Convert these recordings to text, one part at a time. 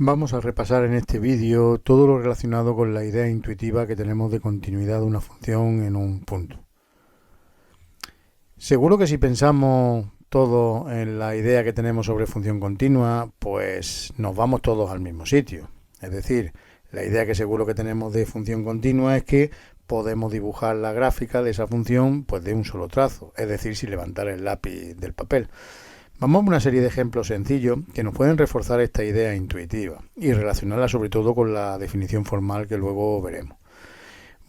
Vamos a repasar en este vídeo todo lo relacionado con la idea intuitiva que tenemos de continuidad de una función en un punto. Seguro que si pensamos todo en la idea que tenemos sobre función continua, pues nos vamos todos al mismo sitio. Es decir, la idea que seguro que tenemos de función continua es que podemos dibujar la gráfica de esa función pues de un solo trazo, es decir, sin levantar el lápiz del papel. Vamos a una serie de ejemplos sencillos que nos pueden reforzar esta idea intuitiva y relacionarla sobre todo con la definición formal que luego veremos.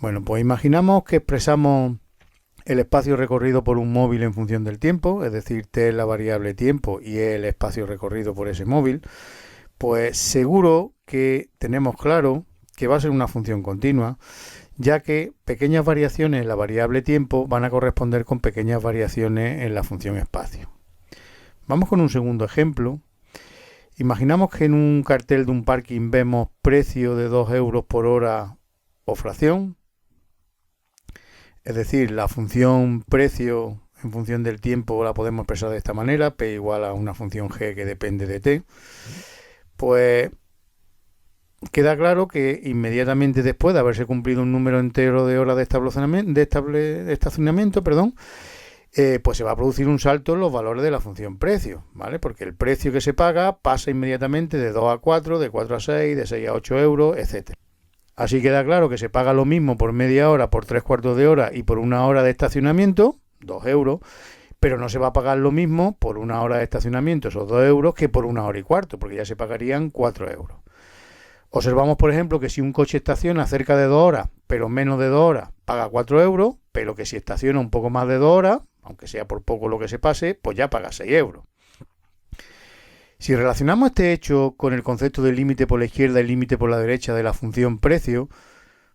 Bueno, pues imaginamos que expresamos el espacio recorrido por un móvil en función del tiempo, es decir, t es la variable tiempo y e el espacio recorrido por ese móvil. Pues seguro que tenemos claro que va a ser una función continua, ya que pequeñas variaciones en la variable tiempo van a corresponder con pequeñas variaciones en la función espacio. Vamos con un segundo ejemplo. Imaginamos que en un cartel de un parking vemos precio de 2 euros por hora o fracción. Es decir, la función precio en función del tiempo la podemos expresar de esta manera, p igual a una función g que depende de t. Pues queda claro que inmediatamente después de haberse cumplido un número entero de horas de estacionamiento, pues se va a producir un salto en los valores de la función precio, ¿vale? Porque el precio que se paga pasa inmediatamente de 2 a 4, de 4 a 6, de 6 a 8 euros, etc. Así queda claro que se paga lo mismo por media hora, por 3/4 de hora y por una hora de estacionamiento, 2 euros, pero no se va a pagar lo mismo por una hora de estacionamiento, esos 2 euros, que por una hora y cuarto, porque ya se pagarían 4 euros. Observamos, por ejemplo, que si un coche estaciona cerca de 2 horas, pero menos de 2 horas, paga 4 euros, pero que si estaciona un poco más de 2 horas, aunque sea por poco lo que se pase, pues ya paga 6 euros. Si relacionamos este hecho con el concepto del límite por la izquierda y límite por la derecha de la función precio,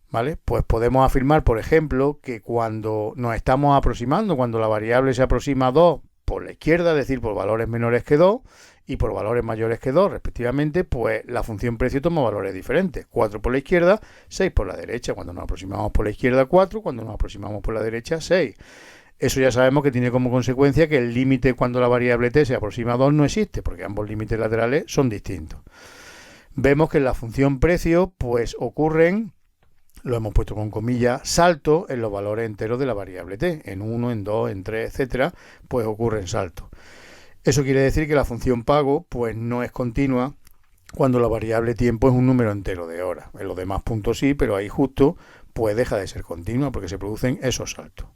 ¿vale? Pues podemos afirmar, por ejemplo, que cuando nos estamos aproximando, cuando la variable se aproxima a 2 por la izquierda, es decir, por valores menores que 2, y por valores mayores que 2, respectivamente, pues la función precio toma valores diferentes. 4 por la izquierda, 6 por la derecha. Cuando nos aproximamos por la izquierda, 4, cuando nos aproximamos por la derecha, 6. Eso ya sabemos que tiene como consecuencia que el límite cuando la variable t se aproxima a 2 no existe, porque ambos límites laterales son distintos. Vemos que en la función precio, pues ocurren, lo hemos puesto con comillas, saltos en los valores enteros de la variable t. En 1, en 2, en 3, etcétera, pues ocurren saltos. Eso quiere decir que la función pago pues no es continua cuando la variable tiempo es un número entero de horas. En los demás puntos sí, pero ahí justo pues deja de ser continua porque se producen esos saltos.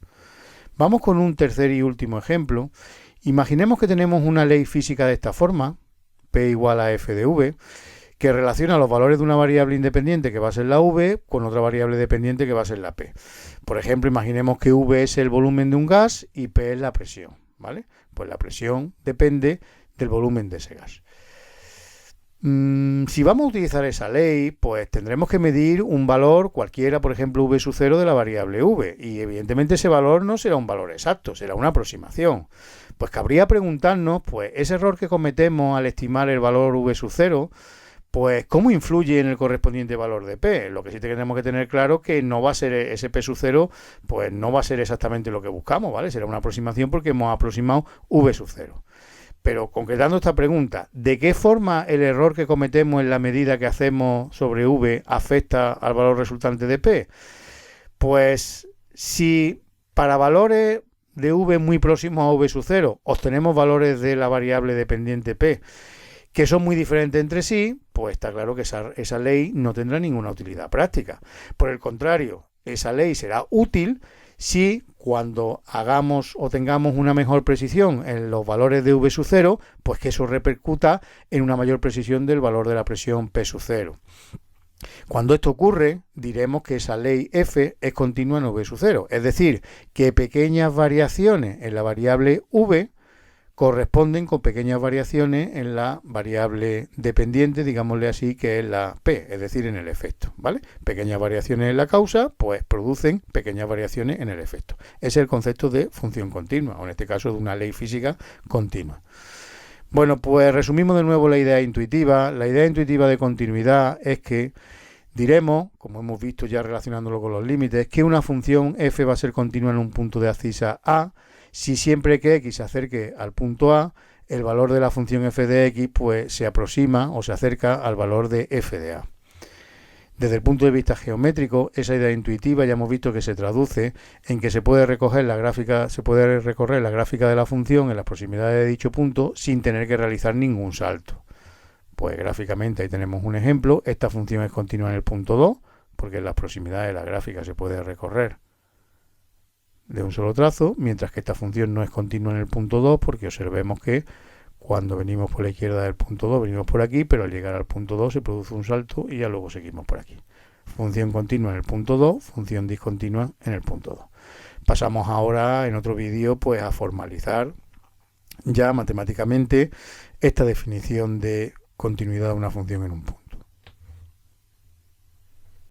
Vamos con un tercer y último ejemplo. Imaginemos que tenemos una ley física de esta forma, p igual a f de v, que relaciona los valores de una variable independiente que va a ser la v con otra variable dependiente que va a ser la p. Por ejemplo, imaginemos que v es el volumen de un gas y p es la presión, ¿vale? Pues la presión depende del volumen de ese gas. Si vamos a utilizar esa ley, pues tendremos que medir un valor cualquiera, por ejemplo, v sub 0 de la variable v, y evidentemente ese valor no será un valor exacto, será una aproximación. Pues cabría preguntarnos, pues ese error que cometemos al estimar el valor v sub 0, pues ¿cómo influye en el correspondiente valor de p? Lo que sí tenemos que tener claro es que no va a ser ese p sub 0, pues no va a ser exactamente lo que buscamos, ¿vale? Será una aproximación porque hemos aproximado v sub 0. Pero concretando esta pregunta, ¿de qué forma el error que cometemos en la medida que hacemos sobre v afecta al valor resultante de p? Pues si para valores de v muy próximos a v sub 0 obtenemos valores de la variable dependiente p que son muy diferentes entre sí, pues está claro que esa ley no tendrá ninguna utilidad práctica. Por el contrario, esa ley será útil si cuando hagamos o tengamos una mejor precisión en los valores de v sub 0, pues que eso repercuta en una mayor precisión del valor de la presión p sub 0. Cuando esto ocurre, diremos que esa ley f es continua en v sub 0, es decir, que pequeñas variaciones en la variable v corresponden con pequeñas variaciones en la variable dependiente, digámosle así, que es la p, es decir, en el efecto, ¿vale? Pequeñas variaciones en la causa, pues producen pequeñas variaciones en el efecto. Ese es el concepto de función continua, o en este caso de una ley física continua. Bueno, pues resumimos de nuevo la idea intuitiva. La idea intuitiva de continuidad es que diremos, como hemos visto ya relacionándolo con los límites, que una función f va a ser continua en un punto de abscisa a, si siempre que x se acerque al punto A, el valor de la función f de x pues se aproxima o se acerca al valor de f de a. Desde el punto de vista geométrico, esa idea intuitiva ya hemos visto que se traduce en que se puede recorrer la gráfica de la función en las proximidades de dicho punto sin tener que realizar ningún salto. Pues gráficamente ahí tenemos un ejemplo. Esta función es continua en el punto 2, porque en las proximidades de la gráfica se puede recorrer de un solo trazo, mientras que esta función no es continua en el punto 2, porque observemos que cuando venimos por la izquierda del punto 2 venimos por aquí, pero al llegar al punto 2 se produce un salto y ya luego seguimos por aquí. Función continua en el punto 2, función discontinua en el punto 2. Pasamos ahora en otro vídeo pues a formalizar ya matemáticamente esta definición de continuidad de una función en un punto.